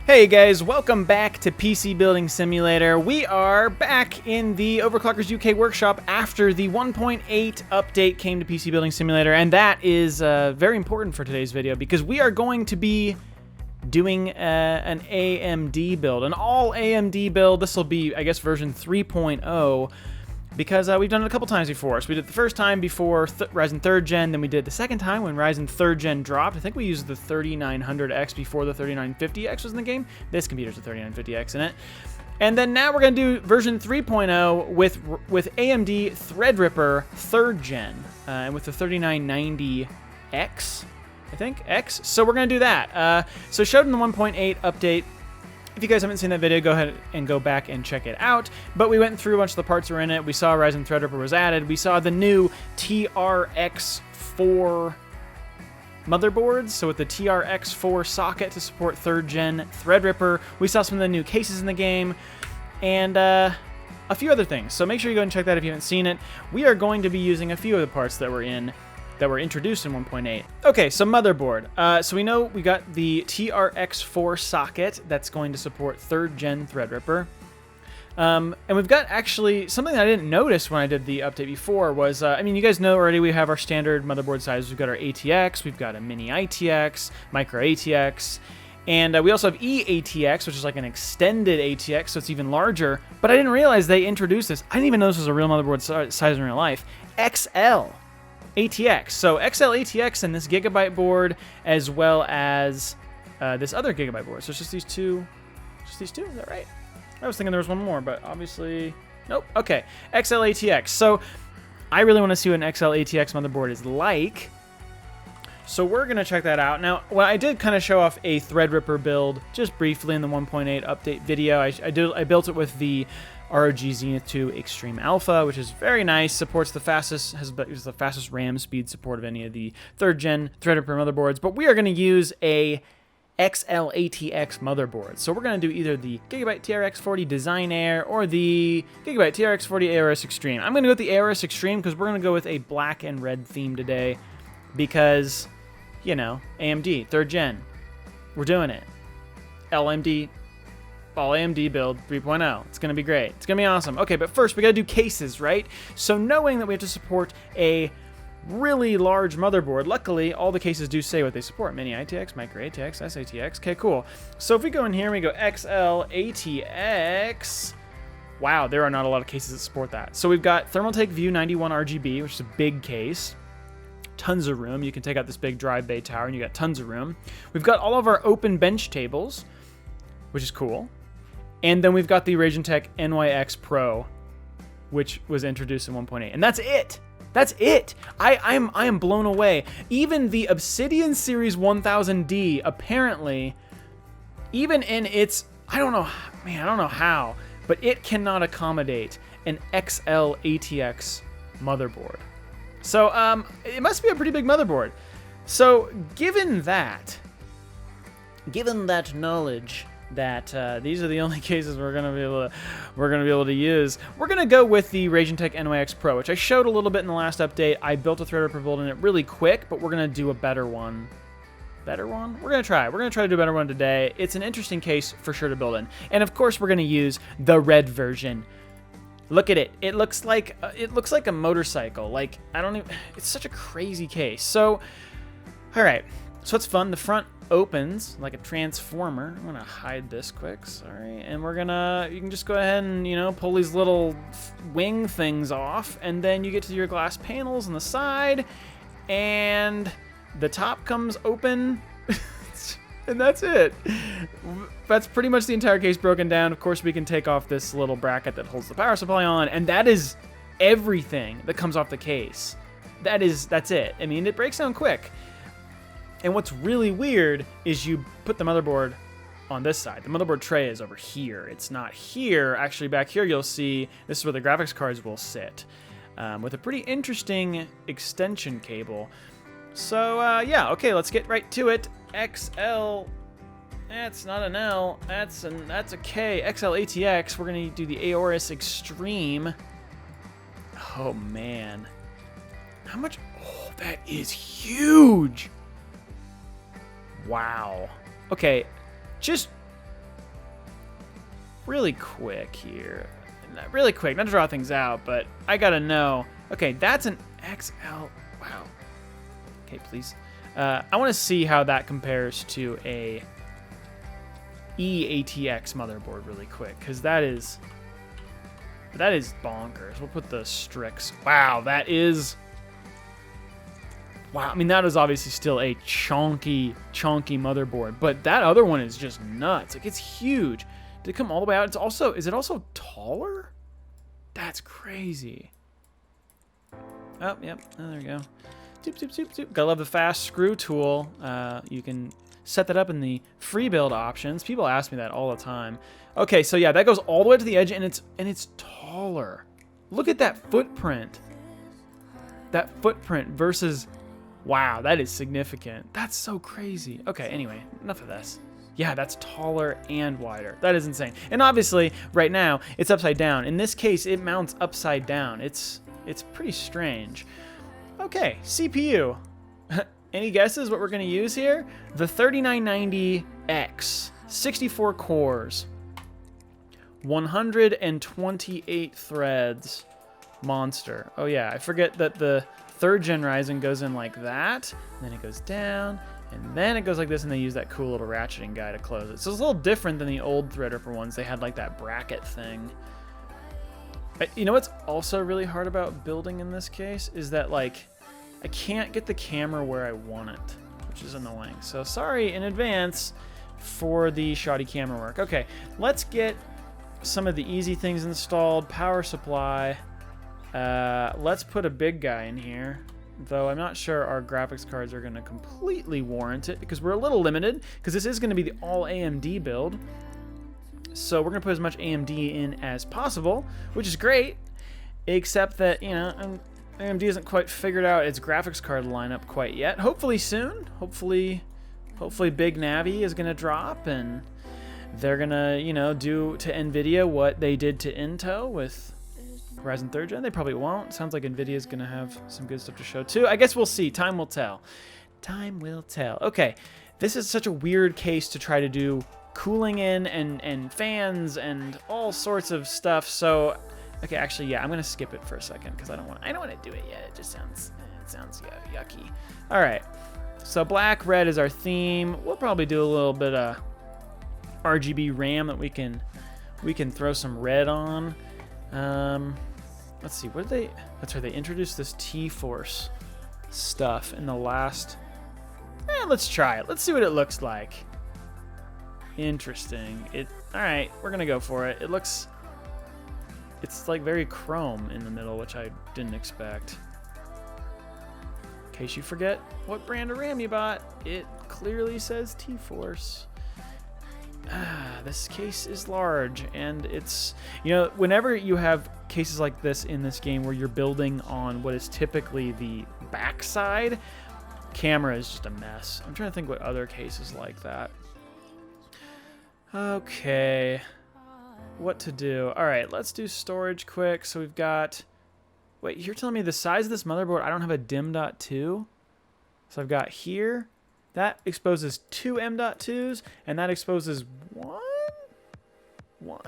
Hey guys, welcome back to PC Building Simulator. We are back in the Overclockers UK workshop after the 1.8 update came to PC Building Simulator, and that is very important for today's video because we are going to be doing an AMD build, an all AMD build. This will be, I guess, version 3.0. Because we've done it a couple times before. So we did the first time before Ryzen 3rd Gen, then we did the second time when Ryzen 3rd Gen dropped. I think we used the 3990X before the 3950X was in the game. This computer's a 3950X in it. And then now we're going to do version 3.0 with AMD Threadripper 3rd Gen, and with the 3990X, I think, X. So we're going to do that. So showed in the 1.8 update. If you guys haven't seen that video, go ahead and go back and check it out. But we went through a bunch of the parts that were in it. We saw Ryzen Threadripper was added. We saw the new TRX4 motherboards. So with the TRX4 socket to support 3rd Gen Threadripper. We saw some of the new cases in the game. And a few other things. So make sure you go and check that if you haven't seen it. We are going to be using a few of the parts that were introduced in 1.8. Okay, so motherboard. So we know we got the TRX4 socket that's going to support 3rd Gen Threadripper. And we've got actually something that I didn't notice when I did the update before was, I mean, you guys know already we have our standard motherboard sizes. We've got our ATX, we've got a mini ITX, micro ATX, and we also have eATX, which is like an extended ATX, so it's even larger. But I didn't realize they introduced this. I didn't even know this was a real motherboard size in real life. XL ATX. So XL ATX and this Gigabyte board, as well as this other Gigabyte board. So it's just these two. Just these two? Is that right? I was thinking there was one more, but obviously, nope. Okay, XL ATX. So I really want to see what an XL ATX motherboard is like. So we're going to check that out. Now, well, I did kind of show off a Threadripper build just briefly in the 1.8 update video. I built it with the ROG Zenith 2 Extreme Alpha, which is very nice. Supports the fastest, has the fastest RAM speed support of any of the 3rd Gen Threadripper motherboards. But we are going to use a XL ATX motherboard. So we're going to do either the Gigabyte TRX40 Design Air or the Gigabyte TRX40 AOS Extreme. I'm going to go with the AOS Extreme because we're going to go with a black and red theme today because, you know, AMD 3rd Gen. We're doing it. LMD. All AMD Build 3.0. It's going to be great. It's going to be awesome. Okay, but first we got to do cases, right? So knowing that we have to support a really large motherboard, luckily all the cases do say what they support. Mini ITX, micro ATX, SATX. Okay, cool. So if we go in here and we go XL ATX, wow, there are not a lot of cases that support that. So we've got Thermaltake View 91 RGB, which is a big case. Tons of room. You can take out this big drive bay tower and you got tons of room. We've got all of our open bench tables, which is cool. And then we've got the Raijintek NYX Pro, which was introduced in 1.8. And that's it. That's it. I am blown away. Even the Obsidian Series 1000D, apparently, even in its, I don't know, man, I don't know how, but it cannot accommodate an XL ATX motherboard. So it must be a pretty big motherboard. So given that knowledge, that these are the only cases we're gonna be able to use, we're gonna go with the Raijintek NYX Pro, which I showed a little bit in the last update. I built a Threadripper build in it really quick, but we're gonna do a better one. Better one? We're gonna try to do a better one today. It's an interesting case for sure to build in, and of course we're gonna use the red version. Look at it. It looks like a motorcycle. Like, I don't even. It's such a crazy case. So, all right. So it's fun. The front opens like a transformer. I'm gonna hide this quick, sorry, and you can just go ahead and, you know, pull these little wing things off, and then you get to your glass panels on the side, and the top comes open, and that's it. That's pretty much the entire case broken down. Of course, we can take off this little bracket that holds the power supply on, and that is everything that comes off the case. That's it. I mean, it breaks down quick. And what's really weird is you put the motherboard on this side. The motherboard tray is over here. It's not here. Actually, back here you'll see this is where the graphics cards will sit, with a pretty interesting extension cable. So yeah, okay, let's get right to it. XL. That's not an L. That's a K. XL ATX. We're gonna do the AOS Extreme. Oh man, how much? Oh, that is huge. Wow. Okay, just really quick here. Really quick, not to draw things out, but I gotta know. Okay, that's an XL. Wow. Okay, please. I want to see how that compares to a EATX motherboard really quick, because that is bonkers. We'll put the Strix. Wow, that is... Wow, I mean, that is obviously still a chonky motherboard, but that other one is just nuts. Like, it's huge. Did it come all the way out? It's also... Is it also taller? That's crazy. Oh, yep. Oh, there we go. Zoop, zoop, zoop, zoop. Gotta love the fast screw tool. You can set that up in the free build options. People ask me that all the time. Okay, so yeah, that goes all the way to the edge, and it's taller. Look at that footprint. That footprint versus... Wow, that is significant. That's so crazy. Okay, anyway, enough of this. Yeah, that's taller and wider. That is insane. And obviously, right now, it's upside down. In this case, it mounts upside down. It's pretty strange. Okay, CPU. Any guesses what we're going to use here? The 3990X. 64 cores. 128 threads. Monster. Oh yeah, I forget that the 3rd gen Ryzen goes in like that, and then it goes down, and then it goes like this, and they use that cool little ratcheting guy to close it. So it's a little different than the old Threadripper ones. They had like that bracket thing. You know what's also really hard about building in this case is that, like, I can't get the camera where I want it, which is annoying. So sorry in advance for the shoddy camera work. Okay, let's get some of the easy things installed. Power supply. Let's put a big guy in here, though I'm not sure our graphics cards are going to completely warrant it because we're a little limited, because this is going to be the all AMD build. So we're going to put as much AMD in as possible, which is great, except that, you know, AMD hasn't quite figured out its graphics card lineup quite yet. Hopefully soon. Hopefully Big Navi is going to drop, and they're going to, you know, do to NVIDIA what they did to Intel with Ryzen 3rd gen. They probably won't. Sounds like NVIDIA's going to have some good stuff to show too. I guess we'll see. Time will tell. Time will tell. Okay, this is such a weird case to try to do cooling in and fans and all sorts of stuff. So, okay, actually, yeah, I'm going to skip it for a second because I don't want to do it yet. It just sounds yucky. All right. So black, red is our theme. We'll probably do a little bit of RGB RAM that we can throw some red on. Let's see, what did they... That's right, they introduced this T-Force stuff in the last... let's try it. Let's see what it looks like. Interesting. Alright, we're gonna go for it. It looks... It's like very chrome in the middle, which I didn't expect. In case you forget what brand of RAM you bought, it clearly says T-Force. This case is large, and it's, you know, whenever you have cases like this in this game where you're building on what is typically the backside, camera is just a mess. I'm trying to think what other cases like that. Okay, what to do? All right, let's do storage quick. So we've got, wait, you're telling me the size of this motherboard, I don't have a dim.2? So I've got here. That exposes 2 M.2s, and that exposes 1? 1?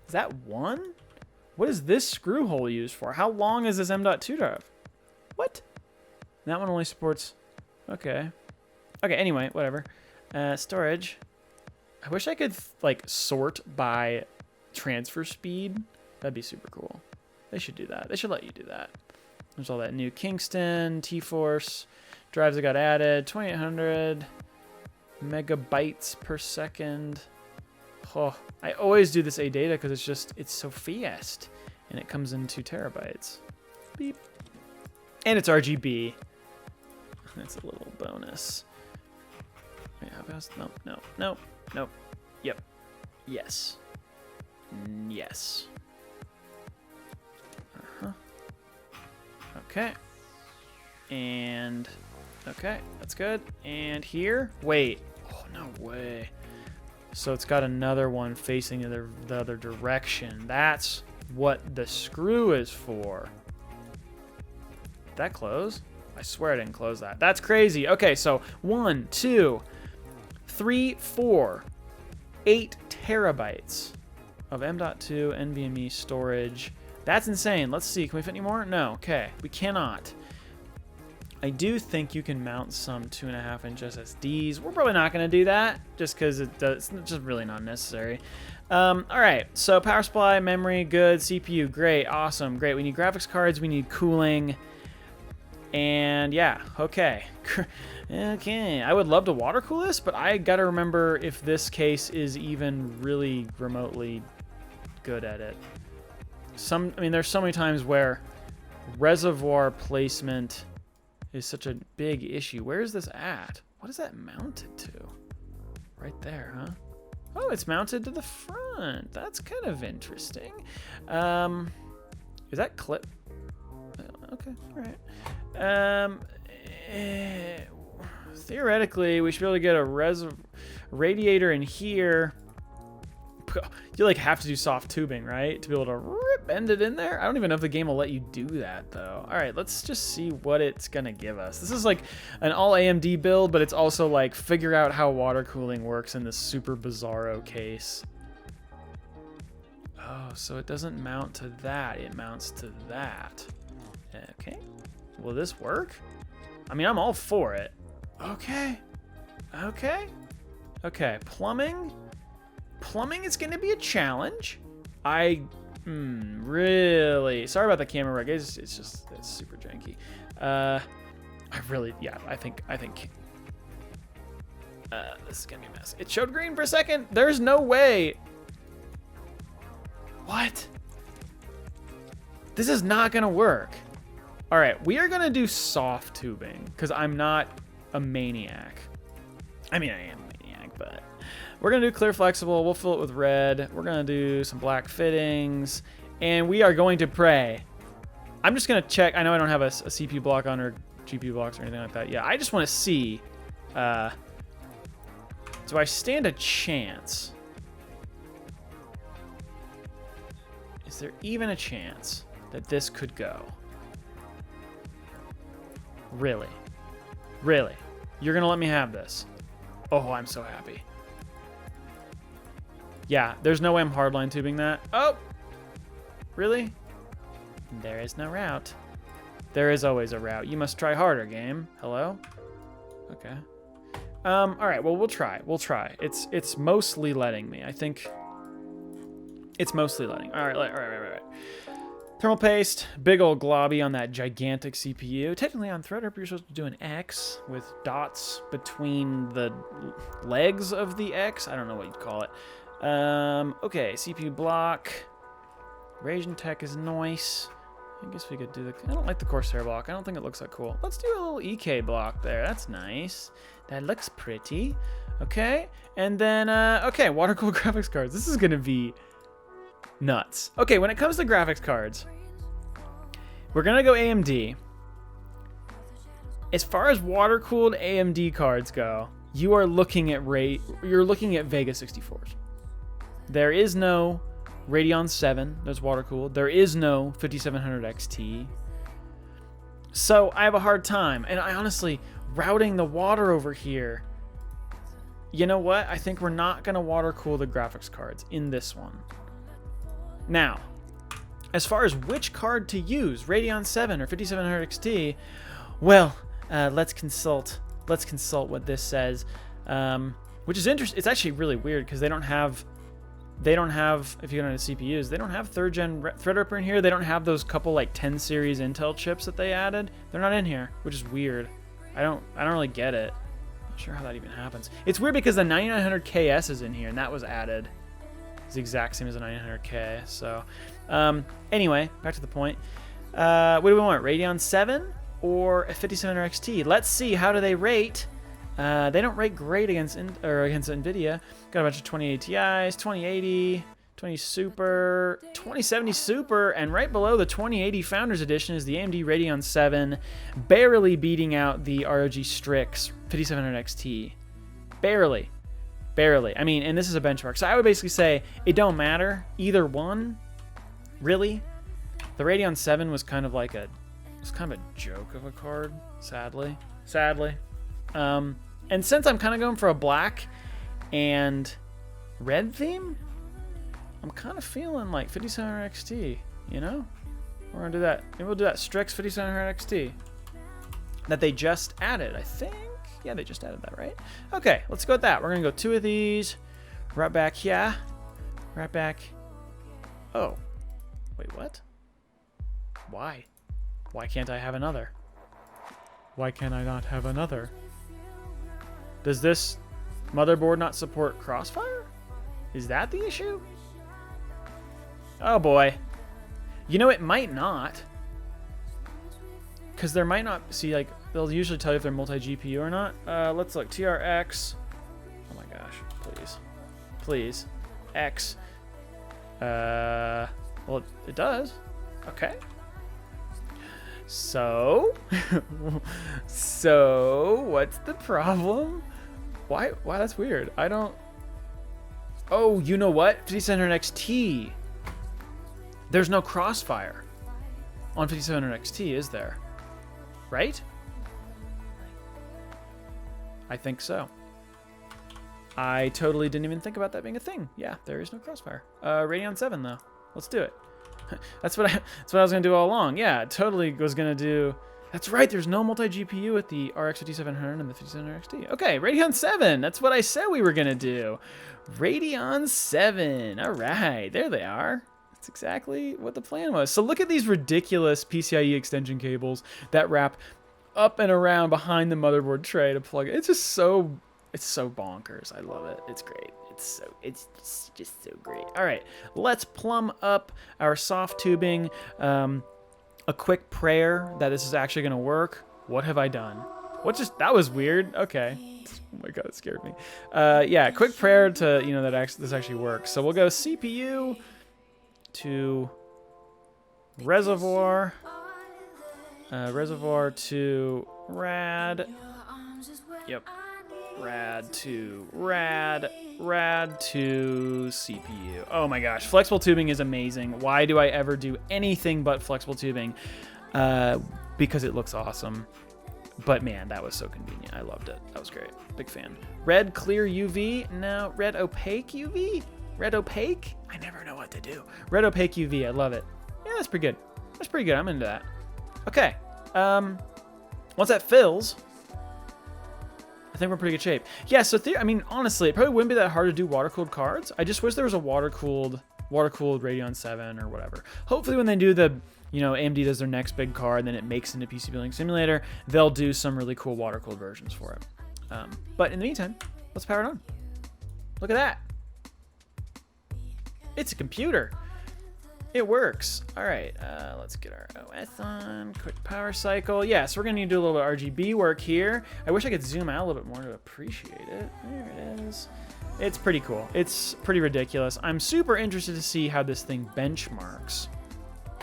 Is that 1? What is this screw hole used for? How long is this M.2 drive? What? That one only supports... Okay. Okay, anyway, whatever. Storage. I wish I could, like, sort by transfer speed. That'd be super cool. They should do that. They should let you do that. There's all that new Kingston, T-Force... drives that got added, 2800 megabytes per second. Oh, I always do this ADATA because it's so fast, and it comes in 2 terabytes. Beep. And it's RGB. That's a little bonus. Wait, how fast? No. Yep. Yes. Yes. Okay. And... Okay, that's good. And here, wait. Oh, no way. So it's got another one facing the other direction. That's what the screw is for. Did that close? I swear I didn't close that. That's crazy. Okay, so 1, 2, 3, 4, 8 terabytes. of M.2 NVMe storage. That's insane. Let's see. Can we fit any more? No. Okay. We cannot. I do think you can mount some 2.5-inch SSDs. We're probably not going to do that just because it's just really not necessary. All right. So power supply, memory, good. CPU, great. Awesome. Great. We need graphics cards. We need cooling. And yeah. Okay. Okay. I would love to water cool this, but I got to remember if this case is even really remotely good at it. I mean, there's so many times where reservoir placement is such a big issue. Where is this at? What is that mounted to? Right there, huh? Oh, it's mounted to the front. That's kind of interesting. Is that clip? Okay, all right. Theoretically, we should be able to get a radiator in here. You like have to do soft tubing, right? To be able to bend it in there. I don't even know if the game will let you do that though. All right, let's just see what it's gonna give us. This is like an all AMD build, but it's also like figure out how water cooling works in this super bizarro case. Oh, so it doesn't mount to that, it mounts to that. Okay, will this work? I mean, I'm all for it. Okay, plumbing is going to be a challenge. Really sorry about the camera rig. It's super janky. I think this is gonna be a mess. It showed green for a second. There's no way. What? This is not gonna work. All right, we are gonna do soft tubing because I'm not a maniac. I mean, I am a maniac, but we're gonna do clear flexible. We'll fill it with red. We're gonna do some black fittings, and we are going to pray. I'm just gonna check. I know I don't have a CPU block on or GPU blocks or anything like that. Yeah, I just want to see. Do I stand a chance? Is there even a chance that this could go? Really? Really? You're gonna let me have this? Oh, I'm so happy. Yeah, there's no way I'm hardline tubing that. Oh! Really? There is no route. There is always a route. You must try harder, game. Hello? Okay. Alright, well, we'll try. We'll try. It's mostly letting me. I think it's mostly letting. Alright. Thermal paste, big old globby on that gigantic CPU. Technically on Threadripper, you're supposed to do an X with dots between the legs of the X. I don't know what you'd call it. Okay, CPU block. Raijintek is nice. I guess we could do the... I don't like the Corsair block. I don't think it looks that cool. Let's do a little EK block there. That's nice. That looks pretty. Okay, and then, okay, water-cooled graphics cards. This is going to be nuts. Okay, when it comes to graphics cards, we're going to go AMD. As far as water-cooled AMD cards go, you are looking at Vega 64s. There is no Radeon 7 that's water-cooled. There is no 5700 XT. So I have a hard time. And I honestly, routing the water over here, you know what? I think we're not going to water-cool the graphics cards in this one. Now, as far as which card to use, Radeon 7 or 5700 XT, well, let's consult what this says, which is interesting. It's actually really weird because they don't have, if you go into CPUs, they don't have 3rd gen Threadripper in here. They don't have those couple like 10 series Intel chips that they added. They're not in here, which is weird. I don't really get it. Not sure how that even happens. It's weird because the 9900KS is in here and that was added. It's the exact same as the 9900K. So anyway, back to the point. What do we want? Radeon 7 or a 5700 XT? Let's see, how do they rate? They don't rate great against NVIDIA. Got a bunch of 2080 Ti's, 2080, 20 Super, 2070 Super, and right below the 2080 Founders Edition is the AMD Radeon 7, barely beating out the ROG Strix 5700 XT. Barely. I mean, and this is a benchmark. So I would basically say it don't matter. Either one, really. The Radeon 7 was kind of like a joke of a card, sadly. And since I'm kind of going for a black and red theme, I'm kind of feeling like 5700 XT, you know? We're gonna do that. Maybe we'll do that Strix 5700 XT that they just added, I think. Yeah, they just added that, right? Okay, let's go with that. We're gonna go 2 of these. Right back here. Right back. Oh. Wait, what? Why? Why can't I have another? Why can I not have another? Does this motherboard not support Crossfire? Is that the issue? Oh boy. You know, it might not. Because there might not... See, like, they'll usually tell you if they're multi-GPU or not. Let's look. TRX. Oh my gosh. Please. Please. X. Well, it does. Okay. So... so, what's the problem? Why? Wow, that's weird. I don't... Oh, you know what? 5700 XT. There's no Crossfire on 5700 XT, is there? Right? I think so. I totally didn't even think about that being a thing. Yeah, there is no Crossfire. Radeon 7 though. Let's do it. That's what I was gonna do all along. Yeah, totally was gonna do. That's right. There's no multi-GPU with the RX 5700 and the 5700 XT. Okay, Radeon 7. That's what I said we were gonna do. Radeon 7. All right, there they are. That's exactly what the plan was. So look at these ridiculous PCIe extension cables that wrap up and around behind the motherboard tray to plug it. It's just so, it's so bonkers. I love it. It's great. It's just so great. All right, let's plumb up our soft tubing. A quick prayer that this is actually gonna work. What have I done? That was weird. Okay. Oh my god, it scared me. Yeah, quick prayer to, you know, that this actually works. So we'll go CPU to reservoir, reservoir to rad. Yep. Rad to rad, rad to CPU. Oh my gosh, flexible tubing is amazing. Why do I ever do anything but flexible tubing? Because it looks awesome. But man, that was so convenient. I loved it. That was great. Big fan. Red clear UV. No, red opaque UV? Red opaque? I never know what to do. Red opaque UV. I love it. Yeah, that's pretty good. That's pretty good. I'm into that. Okay. Once that fills, I think we're in pretty good shape. Yeah, so I mean, honestly, it probably wouldn't be that hard to do water-cooled cards. I just wish there was a water-cooled Radeon 7 or whatever. Hopefully when they do the, you know, AMD does their next big card and then it makes into PC Building Simulator, they'll do some really cool water-cooled versions for it. But in the meantime, let's power it on. Look at that. It's a computer. It works. All right, let's get our OS on. Quick power cycle. Yeah, so we're gonna need to do a little bit of RGB work here. I wish I could zoom out a little bit more to appreciate it. There it is. It's pretty cool. It's pretty ridiculous. I'm super interested to see how this thing benchmarks.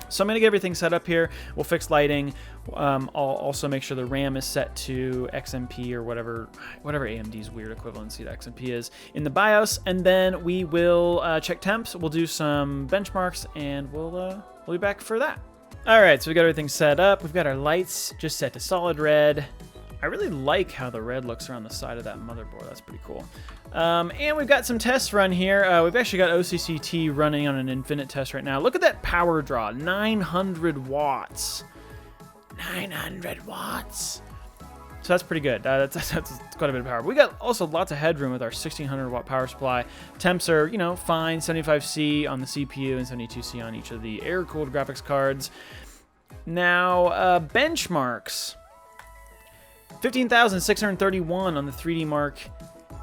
So I'm gonna get everything set up here. We'll fix lighting. I'll also make sure the RAM is set to XMP or whatever AMD's weird equivalency to XMP is in the BIOS, and then we will check temps. We'll do some benchmarks, and we'll be back for that. All right, so we got everything set up. We've got our lights just set to solid red. I really like how the red looks around the side of that motherboard. That's pretty cool. And we've got some tests run here. We've actually got OCCT running on an infinite test right now. Look at that power draw, 900 watts. 900 watts. So that's pretty good. That's quite a bit of power. We got also lots of headroom with our 1600 watt power supply. Temps are, you know, fine. 75C on the CPU and 72C on each of the air-cooled graphics cards. Now, benchmarks. 15,631 on the 3D Mark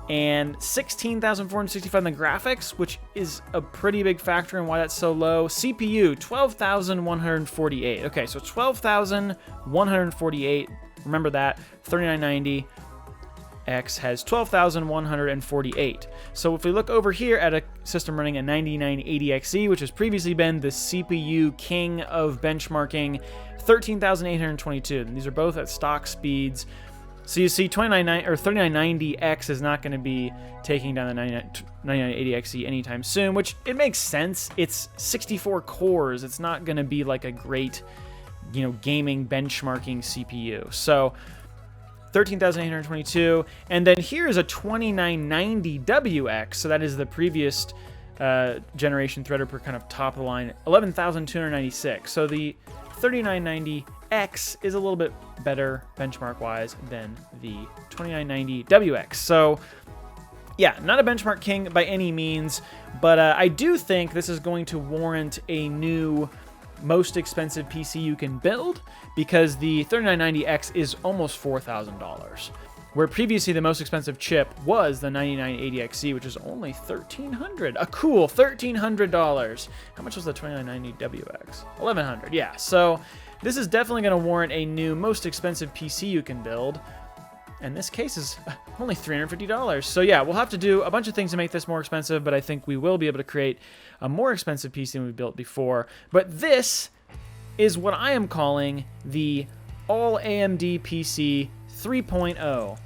and 16,465 on the graphics, which is a pretty big factor in why that's so low. CPU, 12,148. Okay, so 12,148. Remember that. 3990X has 12,148. So if we look over here at a system running a 9980XE, which has previously been the CPU king of benchmarking, 13,822. And these are both at stock speeds. So you see 3990X is not going to be taking down the 9980XE anytime soon, which it makes sense. It's 64 cores. It's not going to be like a great, you know, gaming benchmarking CPU. So 13,822. And then here is a 2990WX. So that is the previous generation Threadripper, kind of top of the line, 11,296. So the 3990X is a little bit better benchmark-wise than the 2990WX. So yeah, not a benchmark king by any means, but I do think this is going to warrant a new most expensive PC you can build, because the 3990X is almost $4,000. Where previously the most expensive chip was the 9980XE, which is only $1,300. A cool $1,300. How much was the 2990WX? $1,100, yeah. So this is definitely going to warrant a new most expensive PC you can build. And this case is only $350. So yeah, we'll have to do a bunch of things to make this more expensive, but I think we will be able to create a more expensive PC than we built before. But this is what I am calling the All AMD PC 3.0.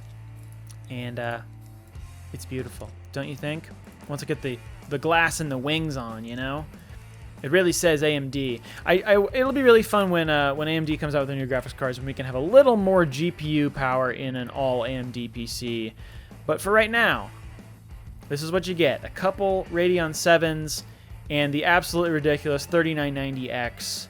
And it's beautiful, don't you think? Once I get the glass and the wings on, you know? It really says AMD. It'll be really fun when AMD comes out with their new graphics cards, and we can have a little more GPU power in an all AMD PC. But for right now, this is what you get. A couple Radeon 7s and the absolutely ridiculous 3990X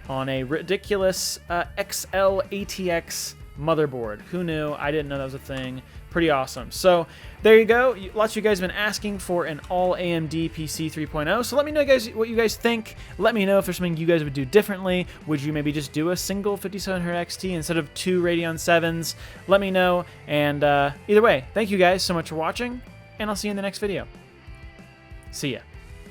on a ridiculous XL ATX motherboard. Who knew? I didn't know that was a thing. Pretty awesome. So there you go. Lots of you guys have been asking for an all AMD PC 3.0. So let me know, guys, what you guys think. Let me know if there's something you guys would do differently. Would you maybe just do a single 5700 XT instead of 2 Radeon 7s? Let me know. And either way, thank you guys so much for watching, and I'll see you in the next video. See ya.